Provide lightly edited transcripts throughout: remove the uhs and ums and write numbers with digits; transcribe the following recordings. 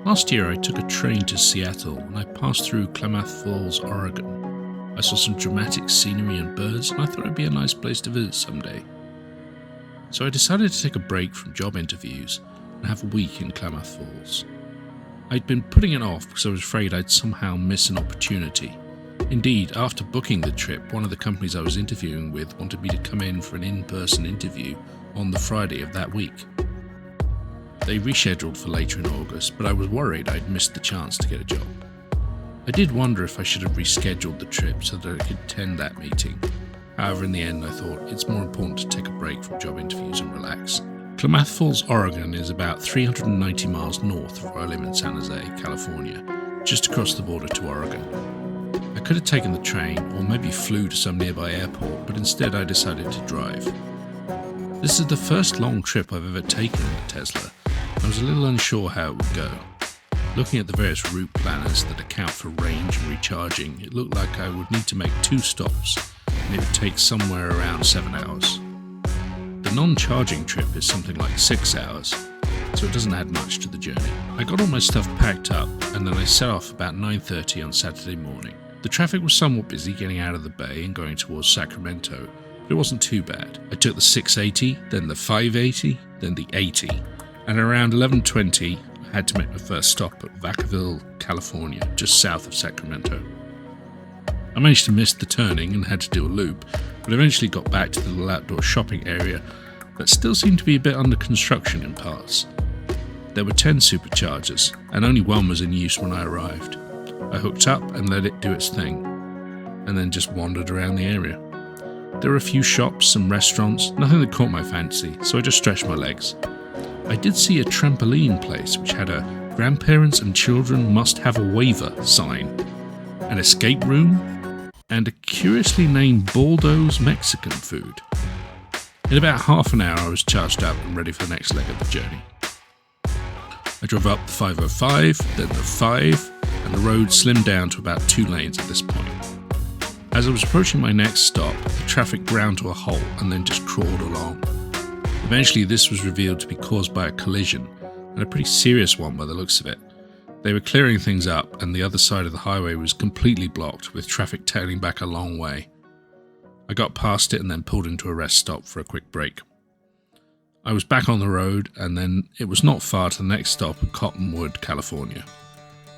Last year I took a train to Seattle and I passed through Klamath Falls, Oregon. I saw some dramatic scenery and birds and I thought it'd be a nice place to visit someday. So I decided to take a break from job interviews and have a week in Klamath Falls. I'd been putting it off because I was afraid I'd somehow miss an opportunity. Indeed, after booking the trip, one of the companies I was interviewing with wanted me to come in for an in-person interview on the Friday of that week. They rescheduled for later in August, but I was worried I'd missed the chance to get a job. I did wonder if I should have rescheduled the trip so that I could attend that meeting. However, in the end, I thought it's more important to take a break from job interviews and relax. Klamath Falls, Oregon is about 390 miles north of where I live in San Jose, California, just across the border to Oregon. I could have taken the train or maybe flew to some nearby airport, but instead I decided to drive. This is the first long trip I've ever taken in a Tesla. I was a little unsure how it would go. Looking at the various route planners that account for range and recharging, it looked like I would need to make 2 stops, and it would take somewhere around 7 hours. The non-charging trip is something like 6 hours, so it doesn't add much to the journey. I got all my stuff packed up, and then I set off about 9:30 on Saturday morning. The traffic was somewhat busy getting out of the bay and going towards Sacramento, but it wasn't too bad. I took the 680, then the 580, then the 80, and around 11:20 I had to make my first stop at Vacaville, California, just south of Sacramento. I managed to miss the turning and had to do a loop, but eventually got back to the little outdoor shopping area that still seemed to be a bit under construction in parts. There were 10 superchargers, and only one was in use when I arrived. I hooked up and let it do its thing, and then just wandered around the area. There were a few shops, some restaurants, nothing that caught my fancy, so I just stretched my legs. I did see a trampoline place which had a "Grandparents and children must have a waiver" sign, an escape room, and a curiously named Baldo's Mexican food. In about half an hour I was charged up and ready for the next leg of the journey. I drove up the 505, then the 5, and the road slimmed down to about 2 lanes at this point. As I was approaching my next stop, the traffic ground to a halt and then just crawled along. Eventually this was revealed to be caused by a collision, and a pretty serious one by the looks of it. They were clearing things up and the other side of the highway was completely blocked with traffic tailing back a long way. I got past it and then pulled into a rest stop for a quick break. I was back on the road and then it was not far to the next stop at Cottonwood, California,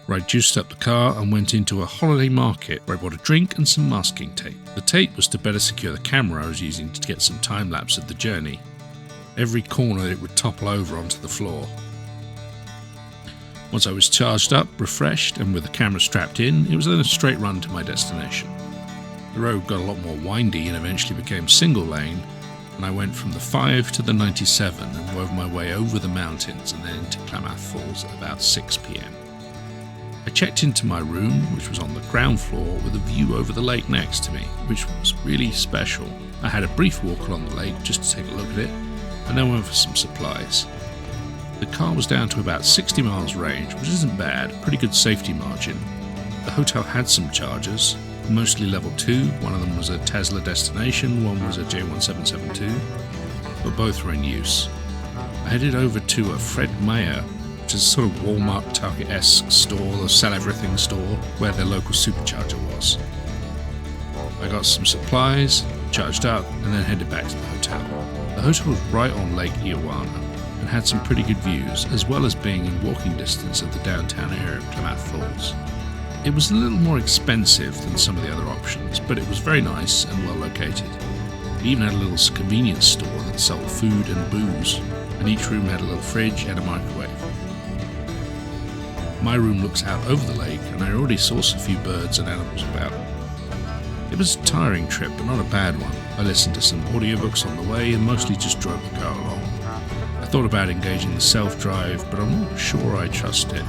where I juiced up the car and went into a holiday market where I bought a drink and some masking tape. The tape was to better secure the camera I was using to get some time lapse of the journey. Every corner it would topple over onto the floor. Once I was charged up, refreshed, and with the camera strapped in, it was then a straight run to my destination. The road got a lot more windy and eventually became single lane, and I went from the 5 to the 97 and wove my way over the mountains and then into Klamath Falls at about 6 p.m. I checked into my room, which was on the ground floor with a view over the lake next to me, which was really special. I had a brief walk along the lake just to take a look at it, and then went for some supplies. The car was down to about 60 miles range, which isn't bad, pretty good safety margin. The hotel had some chargers, mostly level 2, one of them was a Tesla destination, one was a J1772, but both were in use. I headed over to a Fred Meyer, which is a sort of Walmart Target-esque store, a sell-everything store, where their local supercharger was. I got some supplies, charged up, and then headed back to the hotel. The hotel was right on Lake Eowana and had some pretty good views, as well as being in walking distance of the downtown area of Klamath Falls. It was a little more expensive than some of the other options, but it was very nice and well located. It even had a little convenience store that sold food and booze, and each room had a little fridge and a microwave. My room looks out over the lake, and I already saw a few birds and animals about. It was a tiring trip, but not a bad one. I listened to some audiobooks on the way and mostly just drove the car along. I thought about engaging the self-drive, but I'm not sure I trust it.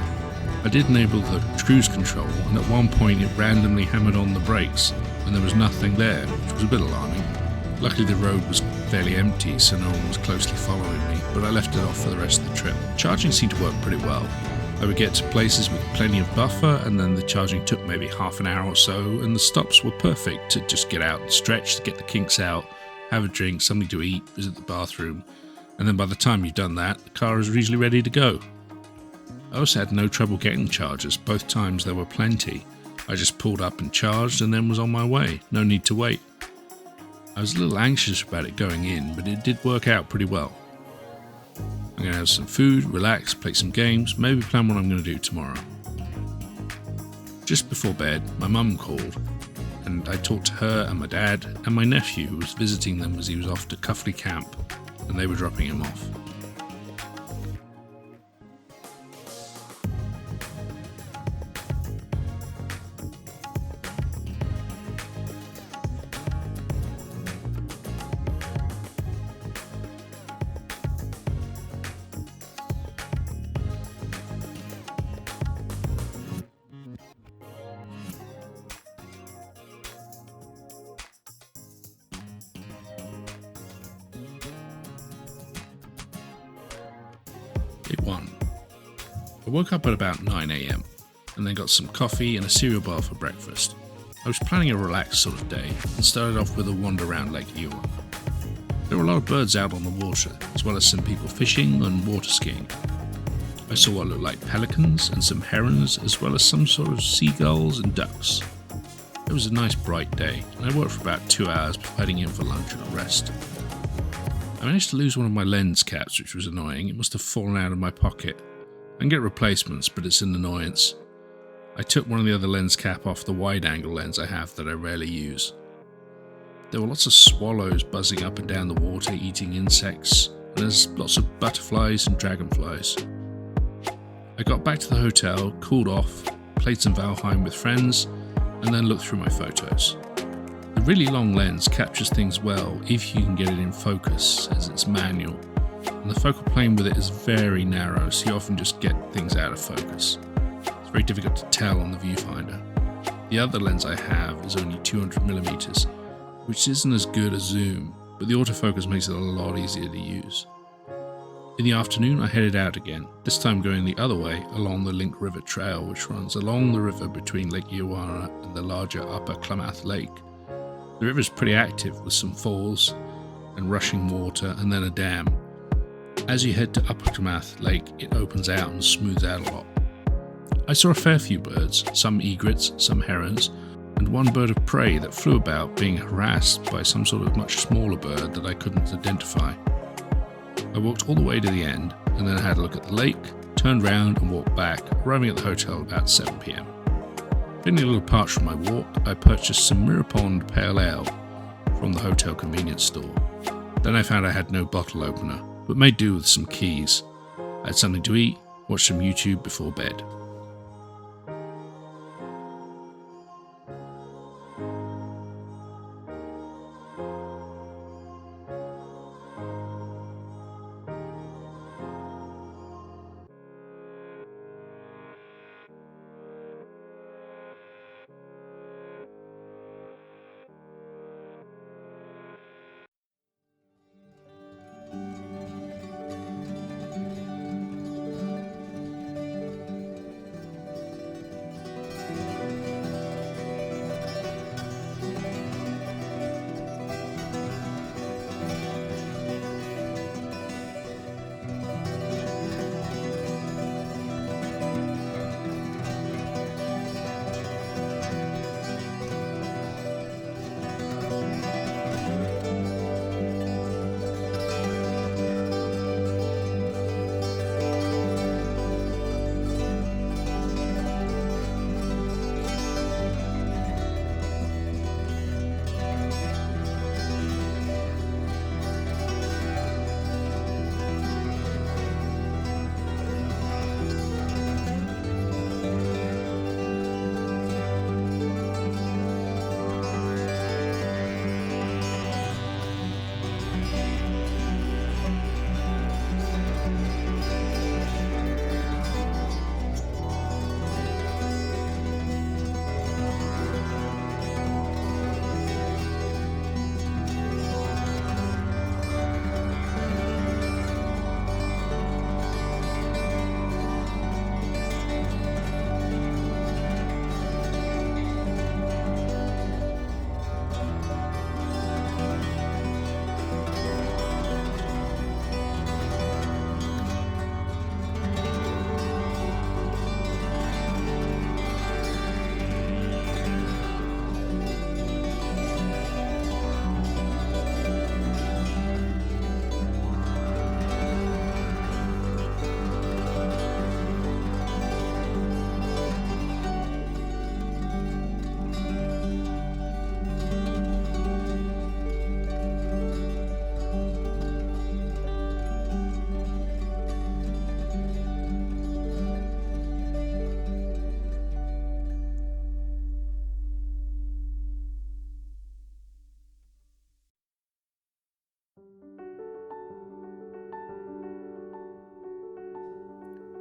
I did enable the cruise control, and at one point it randomly hammered on the brakes, and there was nothing there, which was a bit alarming. Luckily the road was fairly empty, so no one was closely following me, but I left it off for the rest of the trip. Charging seemed to work pretty well. I would get to places with plenty of buffer, and then the charging took maybe half an hour or so, and the stops were perfect to just get out and stretch, to get the kinks out, have a drink, something to eat, visit the bathroom, and then by the time you've done that, the car is usually ready to go. I also had no trouble getting chargers. Both times there were plenty. I just pulled up and charged and then was on my way. No need to wait. I was a little anxious about it going in, but it did work out pretty well. I'm going to have some food, relax, play some games, maybe plan what I'm going to do tomorrow. Just before bed, my mum called, and I talked to her and my dad and my nephew who was visiting them as he was off to Cuffley Camp, and they were dropping him off. Day 1. I woke up at about 9 AM and then got some coffee and a cereal bar for breakfast. I was planning a relaxed sort of day and started off with a wander around Lake Erie. There were a lot of birds out on the water, as well as some people fishing and water skiing. I saw what looked like pelicans and some herons, as well as some sort of seagulls and ducks. It was a nice bright day, and I worked for about 2 hours before heading in for lunch and a rest. I managed to lose one of my lens caps, which was annoying. It must have fallen out of my pocket. I can get replacements, but it's an annoyance. I took one of the other lens cap off the wide-angle lens I have that I rarely use. There were lots of swallows buzzing up and down the water, eating insects, and there's lots of butterflies and dragonflies. I got back to the hotel, cooled off, played some Valheim with friends, and then looked through my photos. The really long lens captures things well if you can get it in focus, as it's manual, and the focal plane with it is very narrow, so you often just get things out of focus. It's very difficult to tell on the viewfinder. The other lens I have is only 200mm, which isn't as good as zoom, but the autofocus makes it a lot easier to use. In the afternoon I headed out again, this time going the other way along the Link River Trail, which runs along the river between Lake Erie and the larger Upper Klamath Lake. The river is pretty active with some falls and rushing water and then a dam. As you head to Upper Klamath Lake, it opens out and smooths out a lot. I saw a fair few birds, some egrets, some herons, and one bird of prey that flew about being harassed by some sort of much smaller bird that I couldn't identify. I walked all the way to the end and then had a look at the lake, turned round and walked back, arriving at the hotel about 7 PM. Feeling a little parched from my walk, I purchased some Mirror Pond Pale Ale from the hotel convenience store. Then I found I had no bottle opener, but made do with some keys. I had something to eat, watched some YouTube before bed.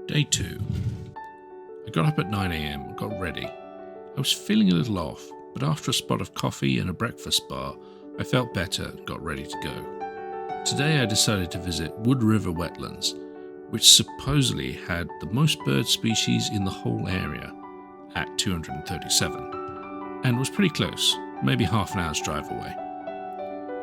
Day 2. I got up at 9 a.m. and got ready. I was feeling a little off, but after a spot of coffee and a breakfast bar, I felt better and got ready to go. Today I decided to visit Wood River Wetlands, which supposedly had the most bird species in the whole area, at 237, and was pretty close, maybe half an hour's drive away.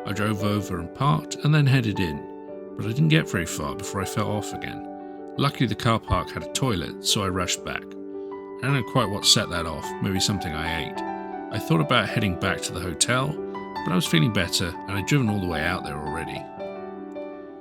I drove over and parked and then headed in, but I didn't get very far before I fell off again. Luckily the car park had a toilet, so I rushed back. I don't know quite what set that off, maybe something I ate. I thought about heading back to the hotel, but I was feeling better and I'd driven all the way out there already.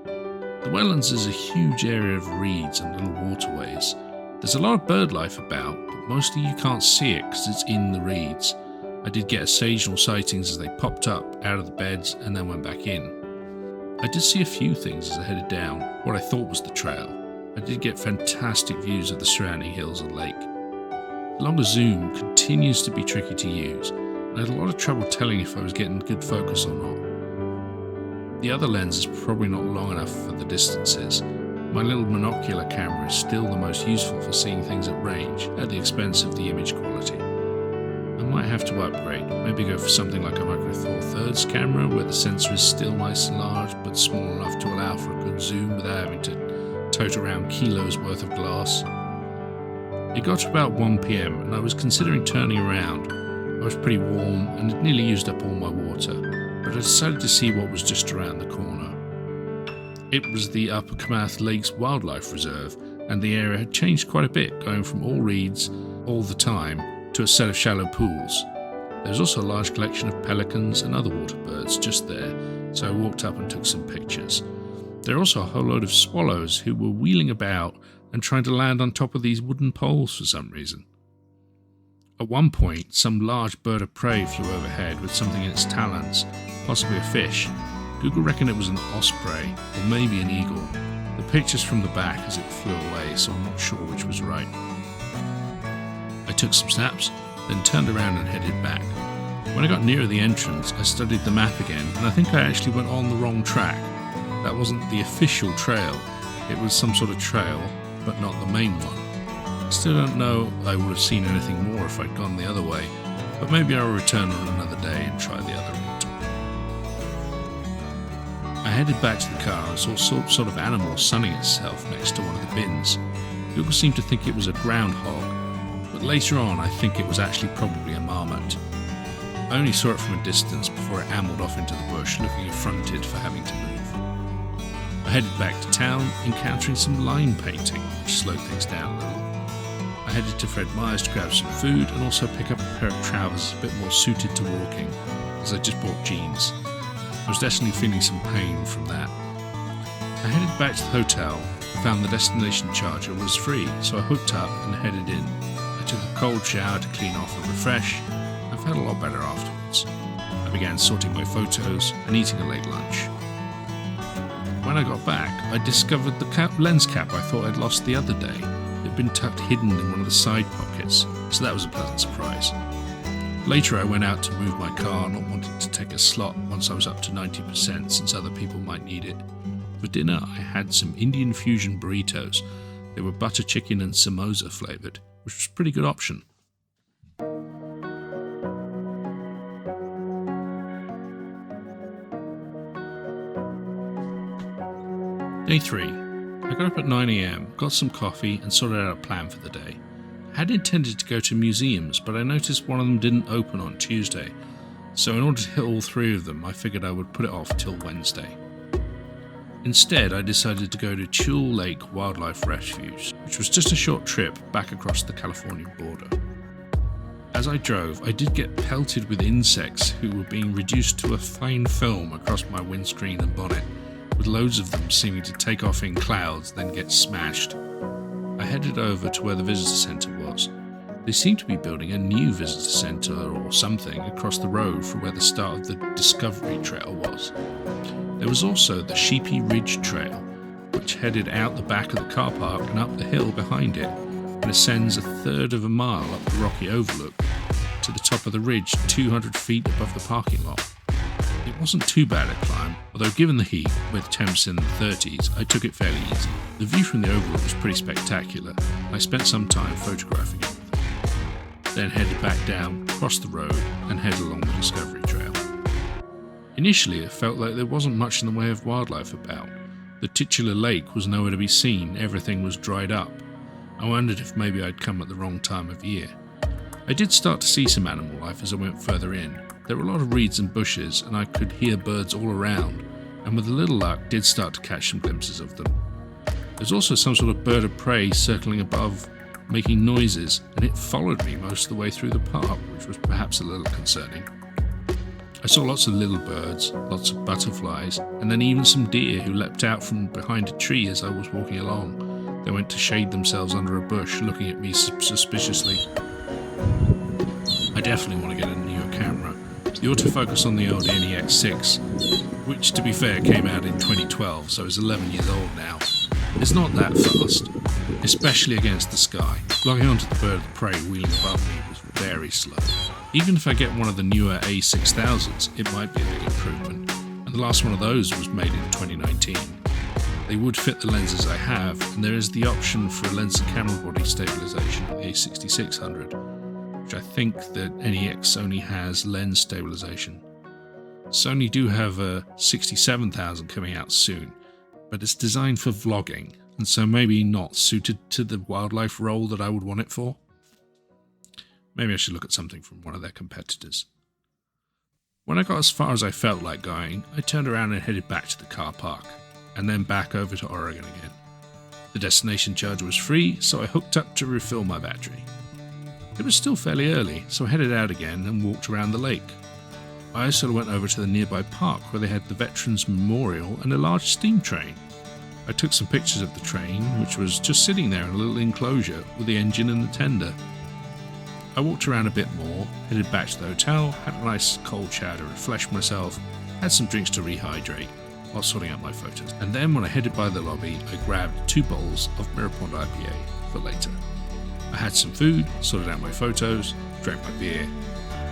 The wetlands is a huge area of reeds and little waterways. There's a lot of bird life about, but mostly you can't see it because it's in the reeds. I did get occasional sightings as they popped up out of the beds and then went back in. I did see a few things as I headed down what I thought was the trail. I did get fantastic views of the surrounding hills and lake. The longer zoom continues to be tricky to use, and I had a lot of trouble telling if I was getting good focus or not. The other lens is probably not long enough for the distances. My little monocular camera is still the most useful for seeing things at range, at the expense of the image quality. I might have to upgrade, maybe go for something like a Micro Four Thirds camera where the sensor is still nice and large but small enough to allow for a good zoom without having to tote around kilos worth of glass. It got to about 1 p.m. and I was considering turning around. I was pretty warm and had nearly used up all my water, but I decided to see what was just around the corner. It was the Upper Klamath Lakes Wildlife Reserve, and the area had changed quite a bit, going from all reeds all the time to a set of shallow pools. There was also a large collection of pelicans and other water birds just there, so I walked up and took some pictures. There were also a whole load of swallows who were wheeling about and trying to land on top of these wooden poles for some reason. At one point, some large bird of prey flew overhead with something in its talons, possibly a fish. Google reckoned it was an osprey, or maybe an eagle. The pictures from the back as it flew away, so I'm not sure which was right. I took some snaps, then turned around and headed back. When I got nearer the entrance, I studied the map again, and I think I actually went on the wrong track. That wasn't the official trail, it was some sort of trail, but not the main one. Still don't know I would have seen anything more if I'd gone the other way, but maybe I'll return on another day and try the other route. I headed back to the car and saw some sort of animal sunning itself next to one of the bins. People seemed to think it was a groundhog, but later on I think it was actually probably a marmot. I only saw it from a distance before it ambled off into the bush, looking affronted for having to move. I headed back to town, encountering some line painting, which slowed things down a little. I headed to Fred Meyer's to grab some food and also pick up a pair of trousers a bit more suited to walking, as I just bought jeans. I was definitely feeling some pain from that. I headed back to the hotel and found the destination charger was free, so I hooked up and headed in. I took a cold shower to clean off and refresh, and felt a lot better afterwards. I began sorting my photos and eating a late lunch. When I got back, I discovered the lens cap I thought I'd lost the other day. It had been tucked hidden in one of the side pockets, so that was a pleasant surprise. Later I went out to move my car, not wanting to take a slot once I was up to 90% since other people might need it. For dinner I had some Indian fusion burritos. They were butter chicken and samosa flavoured, which was a pretty good option. Day 3. I got up at 9 a.m, got some coffee and sorted out a plan for the day. I had intended to go to museums, but I noticed one of them didn't open on Tuesday, so in order to hit all 3 of them, I figured I would put it off till Wednesday. Instead, I decided to go to Chul Lake Wildlife Refuge, which was just a short trip back across the California border. As I drove, I did get pelted with insects who were being reduced to a fine film across my windscreen and bonnet, with loads of them seeming to take off in clouds, then get smashed. I headed over to where the visitor centre was. They seemed to be building a new visitor centre or something across the road from where the start of the Discovery Trail was. There was also the Sheepy Ridge Trail, which headed out the back of the car park and up the hill behind it, and ascends a third of a mile up the rocky overlook to the top of the ridge 200 feet above the parking lot. It wasn't too bad a climb, although given the heat, with temps in the 30s, I took it fairly easy. The view from the overlook was pretty spectacular, and I spent some time photographing it. Then headed back down, crossed the road, and headed along the Discovery Trail. Initially, it felt like there wasn't much in the way of wildlife about. The titular lake was nowhere to be seen, everything was dried up. I wondered if maybe I'd come at the wrong time of year. I did start to see some animal life as I went further in. There were a lot of reeds and bushes, and I could hear birds all around, and with a little luck did start to catch some glimpses of them. There's also some sort of bird of prey circling above, making noises, and it followed me most of the way through the park, which was perhaps a little concerning. I saw lots of little birds, lots of butterflies, and then even some deer who leapt out from behind a tree as I was walking along. They went to shade themselves under a bush, looking at me suspiciously. I definitely want to get a newer camera. The autofocus on the old NEX6, which to be fair came out in 2012, so it's 11 years old now, is not that fast, especially against the sky. Logging onto the bird of prey wheeling above me was very slow. Even if I get one of the newer A6000s, it might be a big improvement, and the last one of those was made in 2019. They would fit the lenses I have, and there is the option for a lens and camera body stabilization in the A6600, which I think that NEX only has lens stabilization. Sony do have a 67,000 coming out soon, but it's designed for vlogging, and so maybe not suited to the wildlife role that I would want it for. Maybe I should look at something from one of their competitors. When I got as far as I felt like going, I turned around and headed back to the car park, and then back over to Oregon again. The destination charger was free, so I hooked up to refill my battery. It was still fairly early, so I headed out again and walked around the lake. I also went over to the nearby park where they had the Veterans Memorial and a large steam train. I took some pictures of the train, which was just sitting there in a little enclosure with the engine and the tender. I walked around a bit more, headed back to the hotel, had a nice cold shower to refresh myself, had some drinks to rehydrate while sorting out my photos. And then when I headed by the lobby, I grabbed 2 bowls of Mirror Pond IPA for later. I had some food, sorted out my photos, drank my beer,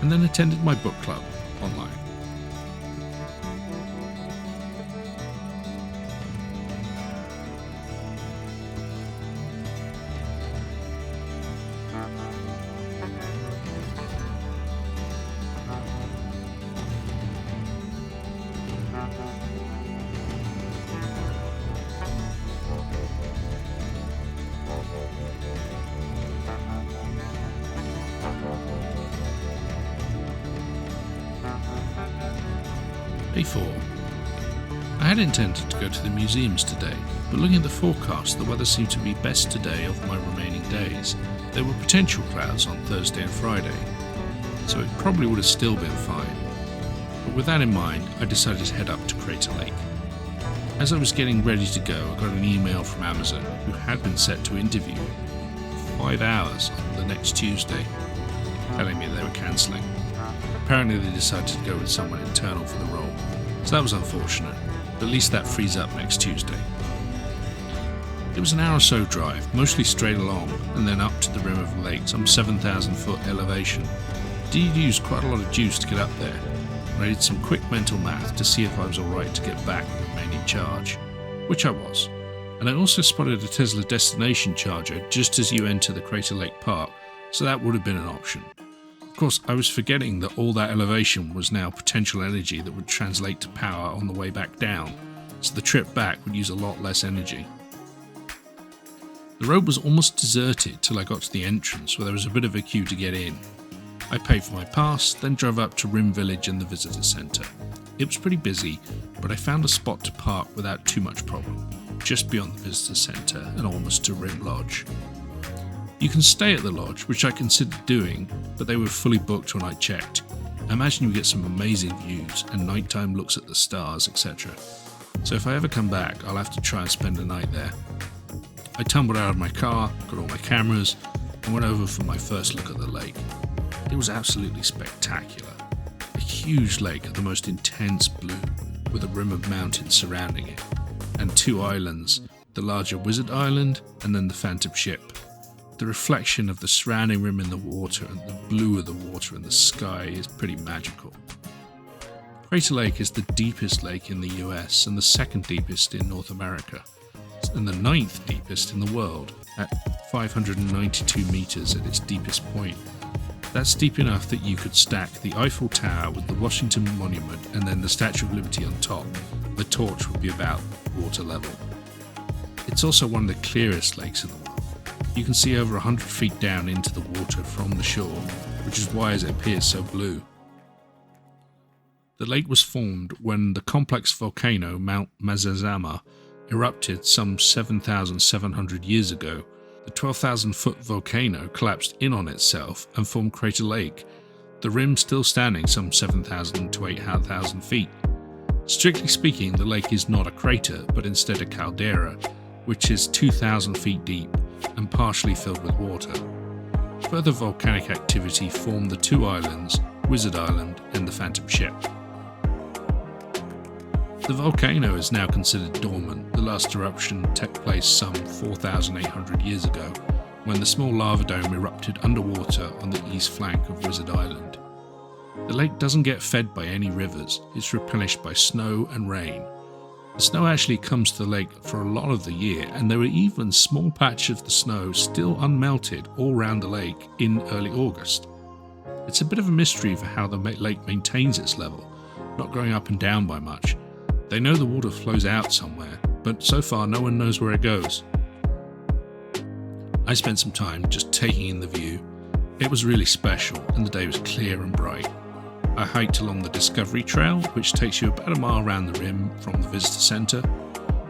and then attended my book club online. Day 4. I had intended to go to the museums today, but looking at the forecast, the weather seemed to be best today of my remaining days. There were potential clouds on Thursday and Friday, so it probably would have still been fine. But with that in mind, I decided to head up to Crater Lake. As I was getting ready to go, I got an email from Amazon, who had been set to interview for 5 hours on the next Tuesday, telling me they were cancelling. Apparently they decided to go with someone internal for the role, so that was unfortunate, but at least that frees up next Tuesday. It was an hour or so drive, mostly straight along, and then up to the rim of the lake, some 7,000 foot elevation. I did use quite a lot of juice to get up there, and I did some quick mental math to see if I was alright to get back with the remaining charge, which I was. And I also spotted a Tesla destination charger just as you enter the Crater Lake Park, so that would have been an option. Of course, I was forgetting that all that elevation was now potential energy that would translate to power on the way back down, so the trip back would use a lot less energy. The road was almost deserted till I got to the entrance, where there was a bit of a queue to get in. I paid for my pass, then drove up to Rim Village and the visitor centre. It was pretty busy, but I found a spot to park without too much problem, just beyond the visitor centre and almost to Rim Lodge. You can stay at the lodge, which I considered doing, but they were fully booked when I checked. I imagine you get some amazing views and nighttime looks at the stars, etc. So if I ever come back, I'll have to try and spend a night there. I tumbled out of my car, got all my cameras, and went over for my first look at the lake. It was absolutely spectacular. A huge lake of the most intense blue, with a rim of mountains surrounding it, and 2 islands, the larger Wizard Island and then the Phantom Ship. The reflection of the surrounding rim in the water and the blue of the water in the sky is pretty magical. Crater Lake is the deepest lake in the US and the second deepest in North America, and the ninth deepest in the world at 592 meters at its deepest point. That's deep enough that you could stack the Eiffel Tower with the Washington Monument and then the Statue of Liberty on top. The torch would be about water level. It's also one of the clearest lakes in the world. You can see over 100 feet down into the water from the shore, which is why it appears so blue. The lake was formed when the complex volcano Mount Mazazama erupted some 7,700 years ago. The 12,000-foot volcano collapsed in on itself and formed Crater Lake, the rim still standing some 7,000 to 8,000 feet. Strictly speaking, the lake is not a crater, but instead a caldera, which is 2,000 feet deep and partially filled with water. Further volcanic activity formed the two islands, Wizard Island and the Phantom Ship. The volcano is now considered dormant. The last eruption took place some 4,800 years ago, when the small lava dome erupted underwater on the east flank of Wizard Island. The lake doesn't get fed by any rivers, it's replenished by snow and rain. The snow actually comes to the lake for a lot of the year, and there are even small patches of the snow still unmelted all around the lake in early August. It's a bit of a mystery for how the lake maintains its level, not going up and down by much. They know the water flows out somewhere, but so far no one knows where it goes. I spent some time just taking in the view. It was really special and the day was clear and bright. I hiked along the Discovery Trail, which takes you about a mile around the rim from the visitor centre.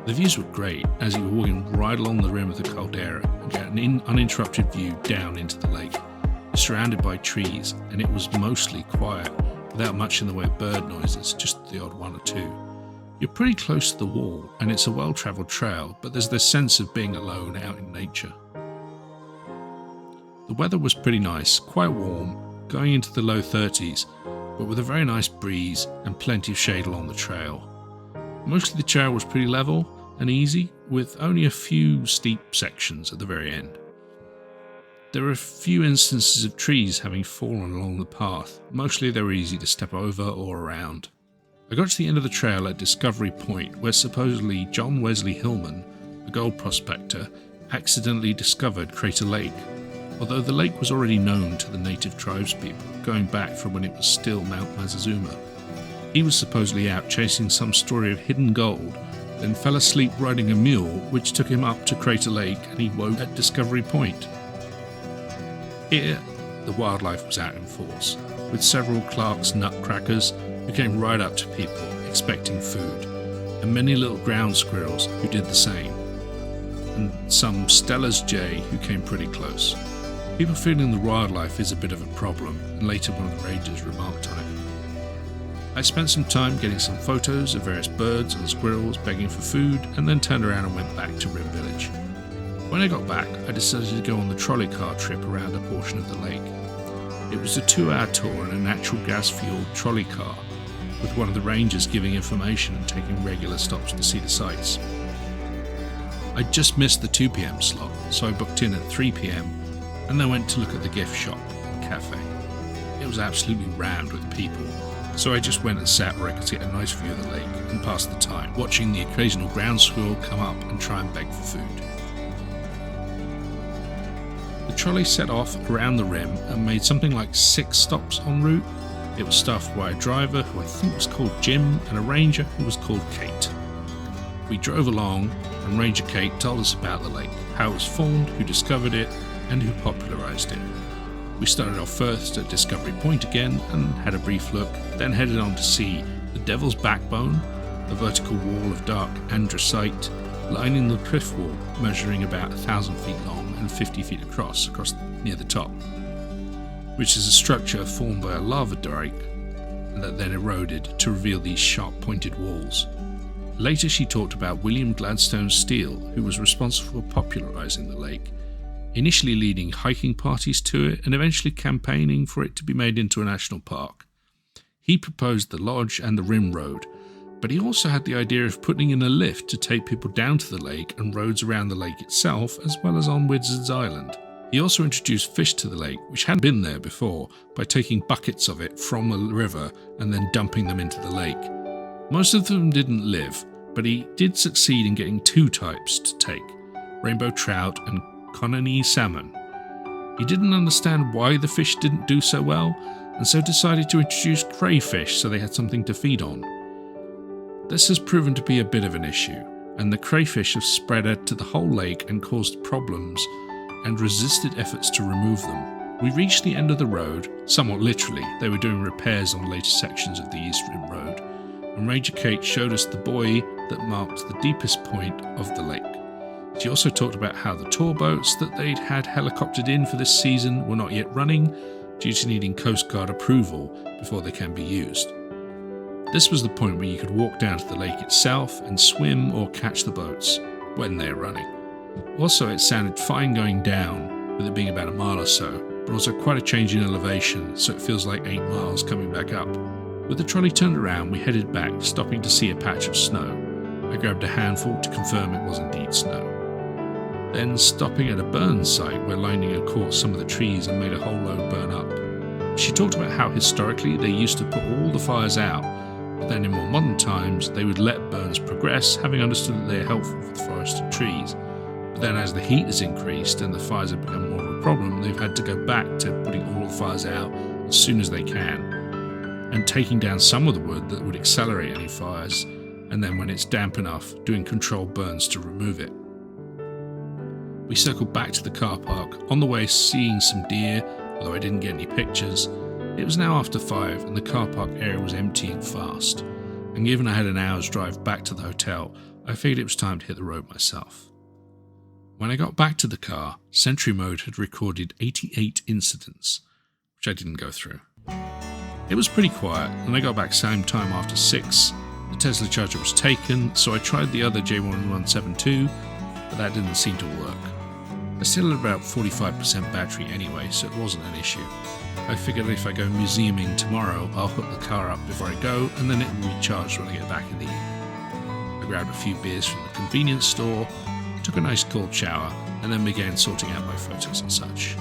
The views were great as you were walking right along the rim of the caldera and get an uninterrupted view down into the lake. You're surrounded by trees and it was mostly quiet, without much in the way of bird noises, just the odd one or two. You're pretty close to the wall and it's a well-travelled trail, but there's this sense of being alone out in nature. The weather was pretty nice, quite warm, going into the low 30s, but with a very nice breeze and plenty of shade along the trail. Mostly the trail was pretty level and easy, with only a few steep sections at the very end. There were a few instances of trees having fallen along the path. Mostly they were easy to step over or around. I got to the end of the trail at Discovery Point, where supposedly John Wesley Hillman, a gold prospector, accidentally discovered Crater Lake, although the lake was already known to the native tribespeople, going back from when it was still Mount Mazazuma. He was supposedly out chasing some story of hidden gold, then fell asleep riding a mule, which took him up to Crater Lake, and he woke at Discovery Point. Here, the wildlife was out in force, with several Clark's nutcrackers who came right up to people, expecting food, and many little ground squirrels who did the same, and some Steller's jay who came pretty close. People feeling the wildlife is a bit of a problem, and later one of the rangers remarked on it. I spent some time getting some photos of various birds and squirrels begging for food, and then turned around and went back to Rim Village. When I got back, I decided to go on the trolley car trip around a portion of the lake. It was a 2-hour tour in a natural gas-fueled trolley car, with one of the rangers giving information and taking regular stops to see the sights. I just missed the 2 p.m. slot, so I booked in at 3 p.m. and then went to look at the gift shop and cafe. It was absolutely rammed with people, so I just went and sat where I could get a nice view of the lake and pass the time, watching the occasional ground squirrel come up and try and beg for food. The trolley set off around the rim and made something like 6 stops en route. It was staffed by a driver who I think was called Jim and a ranger who was called Kate. We drove along and Ranger Kate told us about the lake, how it was formed, who discovered it, and who popularised it. We started off first at Discovery Point again and had a brief look, then headed on to see the Devil's Backbone, a vertical wall of dark andesite lining the cliff wall, measuring about 1,000 feet long and 50 feet across near the top, which is a structure formed by a lava dike that then eroded to reveal these sharp-pointed walls. Later she talked about William Gladstone Steele, who was responsible for popularising the lake, initially leading hiking parties to it and eventually campaigning for it to be made into a national park. He proposed the lodge and the rim road, but he also had the idea of putting in a lift to take people down to the lake and roads around the lake itself, as well as on Wizard's Island. He also introduced fish to the lake, which hadn't been there before, by taking buckets of it from a river and then dumping them into the lake. Most of them didn't live, but he did succeed in getting 2 types to take, rainbow trout and Coniny salmon. He didn't understand why the fish didn't do so well, and so decided to introduce crayfish so they had something to feed on. This has proven to be a bit of an issue, and the crayfish have spread out to the whole lake and caused problems and resisted efforts to remove them. We reached the end of the road, somewhat literally. They were doing repairs on later sections of the East Rim Road, and Ranger Kate showed us the buoy that marked the deepest point of the lake. She also talked about how the tour boats that they'd had helicoptered in for this season were not yet running due to needing Coast Guard approval before they can be used. This was the point where you could walk down to the lake itself and swim or catch the boats when they're running. Also, it sounded fine going down, with it being about a mile or so, but also quite a change in elevation, so it feels like 8 miles coming back up. With the trolley turned around, we headed back, stopping to see a patch of snow. I grabbed a handful to confirm it was indeed snow. Then stopping at a burn site where lightning had caught some of the trees and made a whole load burn up. She talked about how historically they used to put all the fires out, but then in more modern times they would let burns progress, having understood that they are helpful for the forest and trees. But then as the heat has increased and the fires have become more of a problem, they've had to go back to putting all the fires out as soon as they can, and taking down some of the wood that would accelerate any fires, and then when it's damp enough, doing controlled burns to remove it. We circled back to the car park, on the way seeing some deer, although I didn't get any pictures. It was now after 5 and the car park area was emptying fast, and given I had an hour's drive back to the hotel, I figured it was time to hit the road myself. When I got back to the car, Sentry Mode had recorded 88 incidents, which I didn't go through. It was pretty quiet, and I got back same time after 6. The Tesla charger was taken, so I tried the other J1172, but that didn't seem to work. I still had about 45% battery anyway, so it wasn't an issue. I figured if I go museuming tomorrow, I'll hook the car up before I go, and then it will be charged when I get back in the evening. I grabbed a few beers from the convenience store, took a nice cold shower, and then began sorting out my photos and such.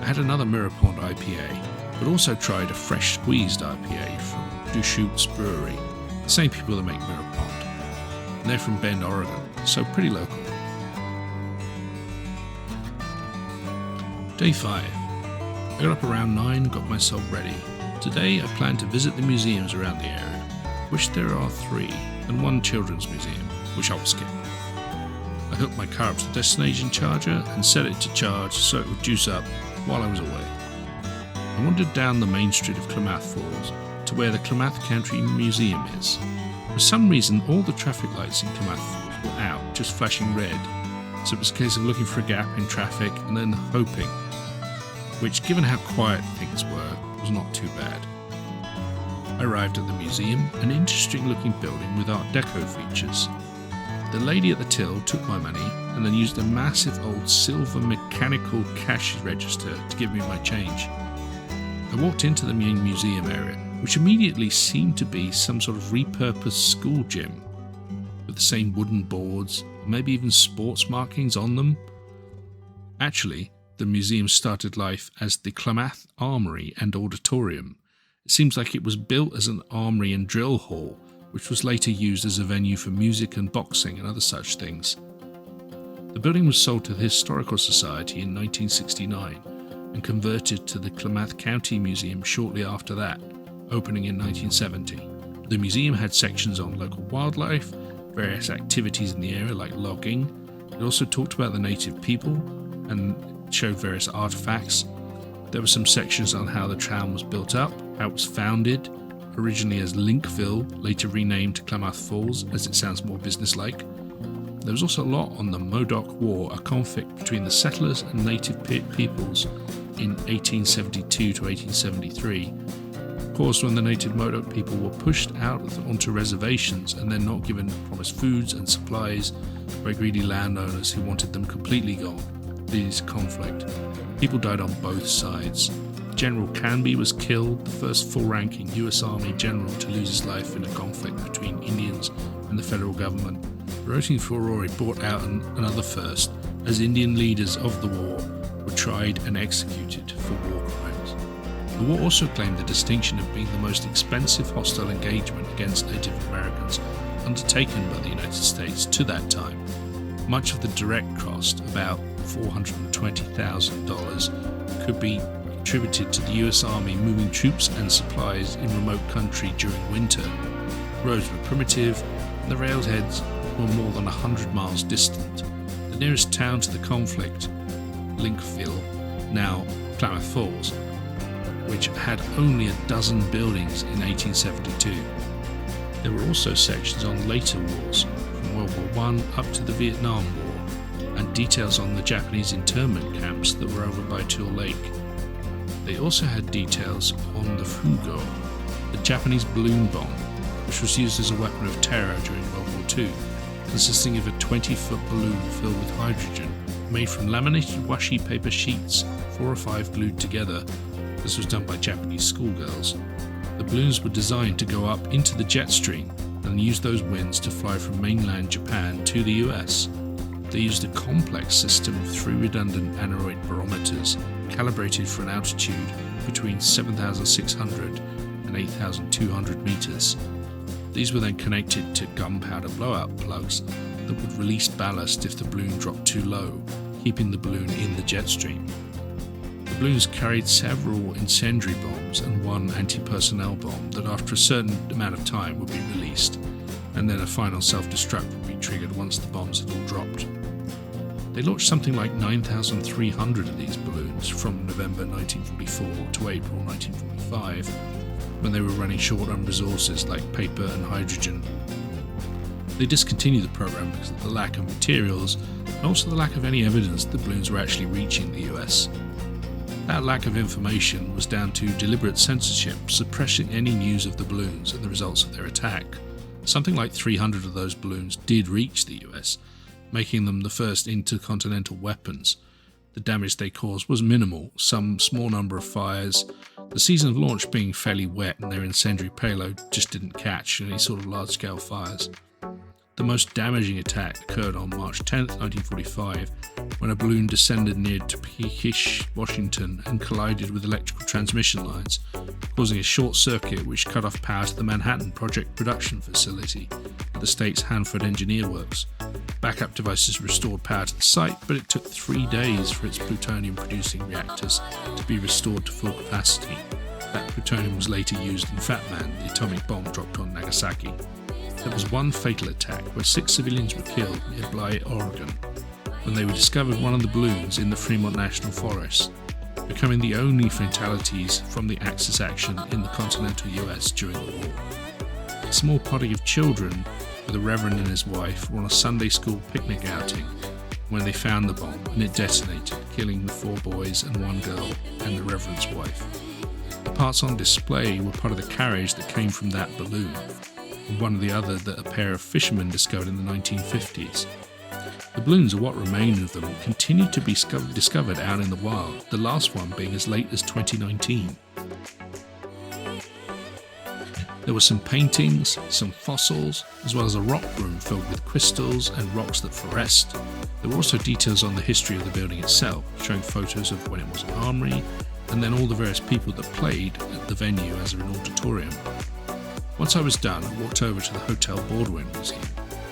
I had another Mirror Pond IPA, but also tried a fresh squeezed IPA from Deschutes Brewery, the same people that make Mirror Pond. And they're from Bend, Oregon, so pretty local. Day 5. I got up around 9 and got myself ready. Today I plan to visit the museums around the area, which there are 3, and 1 children's museum, which I'll skip. I hooked my car up to the destination charger and set it to charge so it would juice up while I was away. I wandered down the main street of Klamath Falls to where the Klamath County Museum is. For some reason all the traffic lights in Klamath Falls were out, just flashing red, so it was a case of looking for a gap in traffic and then hoping, which, given how quiet things were, was not too bad. I arrived at the museum, an interesting looking building with Art Deco features. The lady at the till took my money and then used a massive old silver mechanical cash register to give me my change. I walked into the main museum area, which immediately seemed to be some sort of repurposed school gym, with the same wooden boards, or maybe even sports markings on them. Actually, the museum started life as the Klamath Armory and Auditorium. It seems like it was built as an armory and drill hall, which was later used as a venue for music and boxing and other such things. The building was sold to the Historical Society in 1969 and converted to the Klamath County Museum shortly after that, opening in 1970. The museum had sections on local wildlife, various activities in the area like logging. It also talked about the native people and showed various artifacts. There were some sections on how the town was built up, how it was founded, originally as Linkville, later renamed to Klamath Falls as it sounds more businesslike. There was also a lot on the Modoc War, a conflict between the settlers and native peoples in 1872 to 1873, caused when the native Modoc people were pushed out onto reservations and then not given promised foods and supplies by greedy landowners who wanted them completely gone. This conflict. People died on both sides. General Canby was killed, the first full-ranking US Army general to lose his life in a conflict between Indians and the federal government. The Rioting Furore brought out another first, as Indian leaders of the war were tried and executed for war crimes. The war also claimed the distinction of being the most expensive hostile engagement against Native Americans undertaken by the United States to that time. Much of the direct cost, about $420,000, could be attributed to the US Army moving troops and supplies in remote country during winter. Roads were primitive, and the railheads were more than 100 miles distant. The nearest town to the conflict, Linkville, now Klamath Falls, which had only a dozen buildings in 1872. There were also sections on later wars, from World War I up to the Vietnam War, and details on the Japanese internment camps that were over by Tule Lake. They also had details on the Fugo, the Japanese balloon bomb, which was used as a weapon of terror during World War II, consisting of a 20-foot balloon filled with hydrogen, made from laminated washi paper sheets, 4 or 5 glued together. This was done by Japanese schoolgirls. The balloons were designed to go up into the jet stream and use those winds to fly from mainland Japan to the US. They used a complex system of 3 redundant aneroid barometers, calibrated for an altitude between 7,600 and 8,200 meters. These were then connected to gunpowder blowout plugs that would release ballast if the balloon dropped too low, keeping the balloon in the jet stream. The balloons carried several incendiary bombs and one anti-personnel bomb that after a certain amount of time would be released, and then a final self-destruct would be triggered once the bombs had all dropped. They launched something like 9,300 of these balloons from November 1944 to April 1945, when they were running short on resources like paper and hydrogen. They discontinued the program because of the lack of materials and also the lack of any evidence that balloons were actually reaching the US. That lack of information was down to deliberate censorship, suppressing any news of the balloons and the results of their attack. Something like 300 of those balloons did reach the US, making them the first intercontinental weapons. The damage they caused was minimal, some small number of fires, the season of launch being fairly wet and their incendiary payload just didn't catch any sort of large-scale fires. The most damaging attack occurred on March 10, 1945, when a balloon descended near Topeka, Washington, and collided with electrical transmission lines, causing a short circuit which cut off power to the Manhattan Project production facility at the state's Hanford Engineer Works. Backup devices restored power to the site, but it took 3 days for its plutonium-producing reactors to be restored to full capacity. That plutonium was later used in Fat Man, the atomic bomb dropped on Nagasaki. There was one fatal attack where 6 civilians were killed near Bly, Oregon, when they were discovered one of the balloons in the Fremont National Forest, becoming the only fatalities from the Axis action in the continental US during the war. A small party of children, with a reverend and his wife, were on a Sunday school picnic outing when they found the bomb and it detonated, killing the 4 boys and 1 girl and the reverend's wife. The parts on display were part of the carriage that came from that balloon, and one of the other that a pair of fishermen discovered in the 1950s. The balloons, or what remained of them, continued to be discovered out in the wild, the last one being as late as 2019. There were some paintings, some fossils, as well as a rock room filled with crystals and rocks that fluoresced. There were also details on the history of the building itself, showing photos of when it was an armory, and then all the various people that played at the venue as an auditorium. Once I was done, I walked over to the Hotel Baldwin Museum.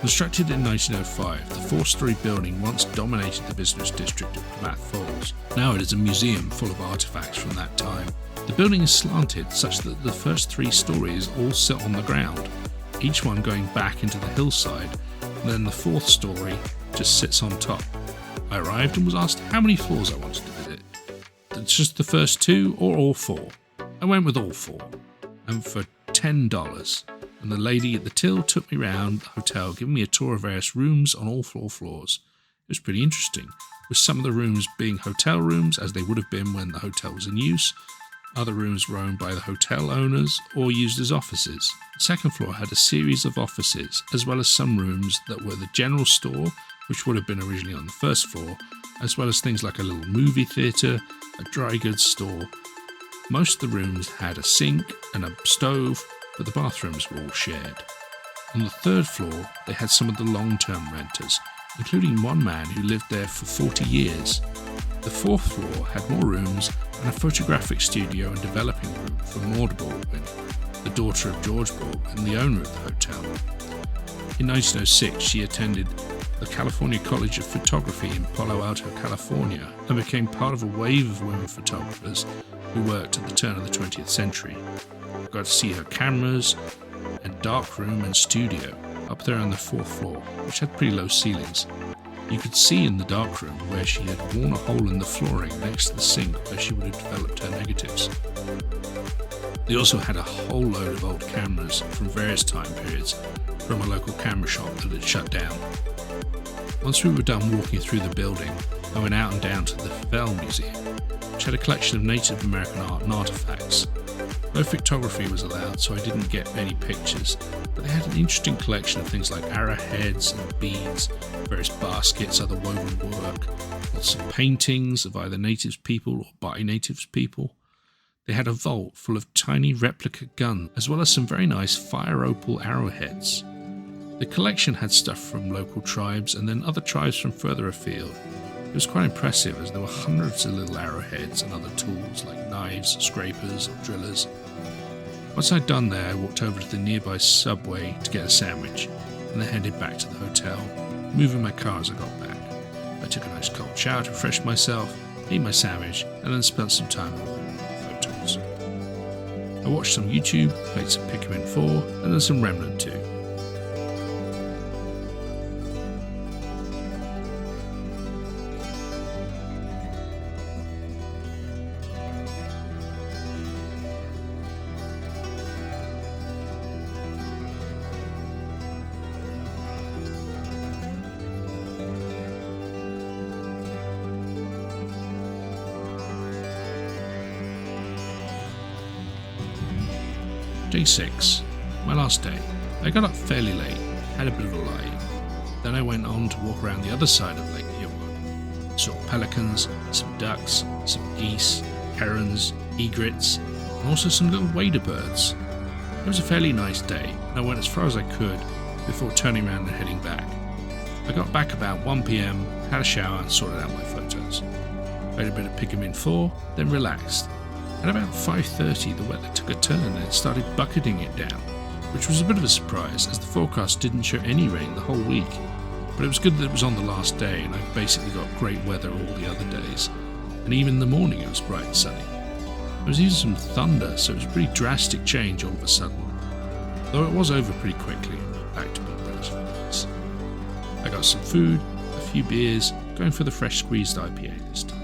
Constructed in 1905, the 4-story building once dominated the business district of Klamath Falls. Now it is a museum full of artifacts from that time. The building is slanted such that the first 3 stories all sit on the ground, each one going back into the hillside, and then the 4th story just sits on top. I arrived and was asked how many floors I wanted to visit. It's just the first 2 or all 4. I went with all 4, and for $10, and the lady at the till took me round the hotel, giving me a tour of various rooms on all 4 floors. It was pretty interesting, with some of the rooms being hotel rooms as they would have been when the hotel was in use. Other rooms were owned by the hotel owners or used as offices. The second floor had a series of offices, as well as some rooms that were the general store, which would have been originally on the first floor, as well as things like a little movie theatre, a dry goods store. Most of the rooms had a sink and a stove, but the bathrooms were all shared. On the 3rd floor, they had some of the long-term renters, including one man who lived there for 40 years. The fourth floor had more rooms and a photographic studio and developing room for Maud Baldwin, the daughter of George Baldwin, the owner of the hotel. In 1906, she attended the California College of Photography in Palo Alto, California, and became part of a wave of women photographers who worked at the turn of the 20th century. I got to see her cameras and dark room and studio up there on the fourth floor, which had pretty low ceilings. You could see in the dark room where she had worn a hole in the flooring next to the sink where she would have developed her negatives. They also had a whole load of old cameras from various time periods from a local camera shop that had shut down. Once we were done walking through the building, I went out and down to the Fell Museum, which had a collection of Native American art and artifacts. No photography was allowed, so I didn't get many pictures, but they had an interesting collection of things like arrowheads and beads, various baskets, other woven work, lots of paintings of either natives people or by natives people. They had a vault full of tiny replica guns, as well as some very nice fire opal arrowheads. The collection had stuff from local tribes and then other tribes from further afield. It was quite impressive as there were hundreds of little arrowheads and other tools like knives, scrapers, or drillers. Once I'd done there, I walked over to the nearby Subway to get a sandwich and then headed back to the hotel, moving my car as I got back. I took a nice cold shower to refresh myself, ate my sandwich, and then spent some time on photos. I watched some YouTube, played some Pikmin 4, and then some Remnant 2. Day 6, my last day. I got up fairly late, had a bit of a lie. Then I went on to walk around the other side of Lake Eowyn. Saw pelicans, some ducks, some geese, herons, egrets, and also some little wader birds. It was a fairly nice day, and I went as far as I could before turning around and heading back. I got back about 1 PM, had a shower and sorted out my photos. Played a bit of Pikmin 4, then relaxed. At about 5:30 the weather took a turn and it started bucketing it down, which was a bit of a surprise as the forecast didn't show any rain the whole week. But it was good that it was on the last day and I basically got great weather all the other days, and even in the morning it was bright and sunny. There was even some thunder, so it was a pretty drastic change all of a sudden. Though it was over pretty quickly, back to being relatively nice. I got some food, a few beers, going for the fresh squeezed IPA this time.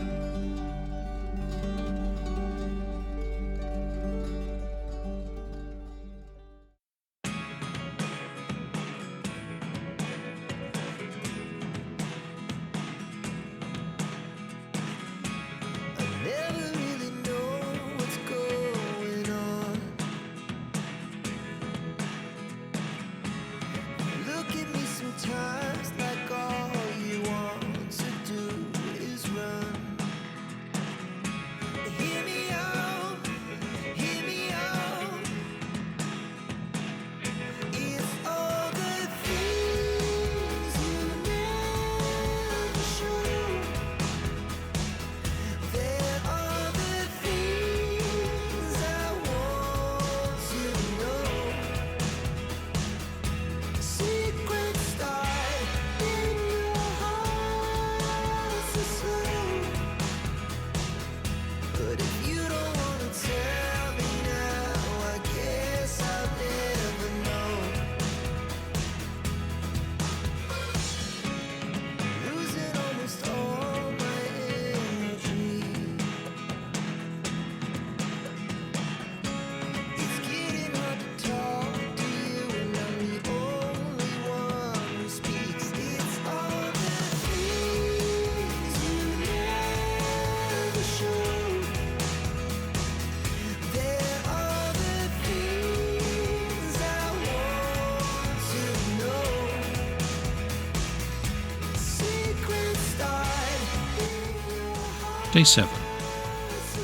Day 7.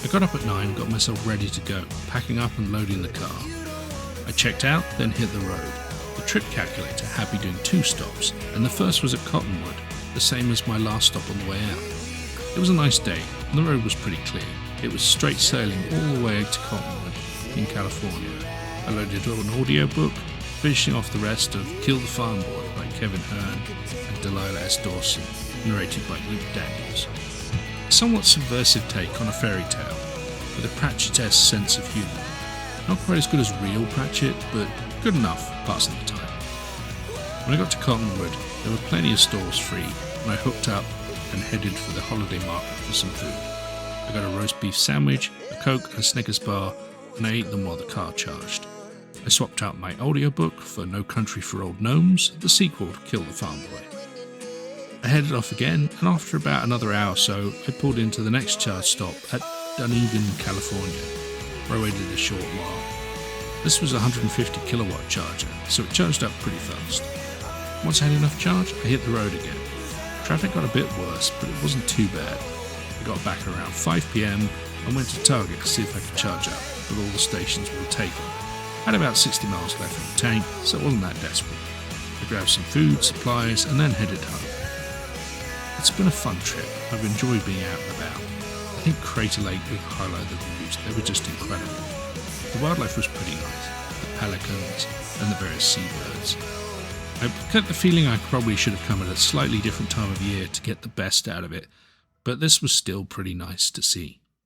I got up at 9, got myself ready to go, packing up and loading the car. I checked out, then hit the road. The trip calculator had me doing 2 stops, and the first was at Cottonwood, the same as my last stop on the way out. It was a nice day, and the road was pretty clear. It was straight sailing all the way to Cottonwood in California. I loaded up an audiobook, finishing off the rest of Kill the Farm Boy by Kevin Hearn and Delilah S. Dawson, narrated by Luke Daniels. A somewhat subversive take on a fairy tale, with a Pratchett-esque sense of humour. Not quite as good as real Pratchett, but good enough passing the time. When I got to Cottonwood, there were plenty of stalls free, and I hooked up and headed for the holiday market for some food. I got a roast beef sandwich, a Coke and a Snickers bar, and I ate them while the car charged. I swapped out my audiobook for No Country for Old Gnomes, the sequel to Kill the Farm Boy. I headed off again, and after about another hour or so, I pulled into the next charge stop at Dunedin, California, where I waited a short while. This was a 150 kilowatt charger, so it charged up pretty fast. Once I had enough charge, I hit the road again. Traffic got a bit worse, but it wasn't too bad. I got back around 5 PM and went to Target to see if I could charge up, but all the stations were taken. I had about 60 miles left in the tank, so it wasn't that desperate. I grabbed some food, supplies, and then headed home. It's been a fun trip. I've enjoyed being out and about. I think Crater Lake would highlight the views. They were just incredible. The wildlife was pretty nice. The pelicans and the various seabirds. I get the feeling I probably should have come at a slightly different time of year to get the best out of it, but this was still pretty nice to see.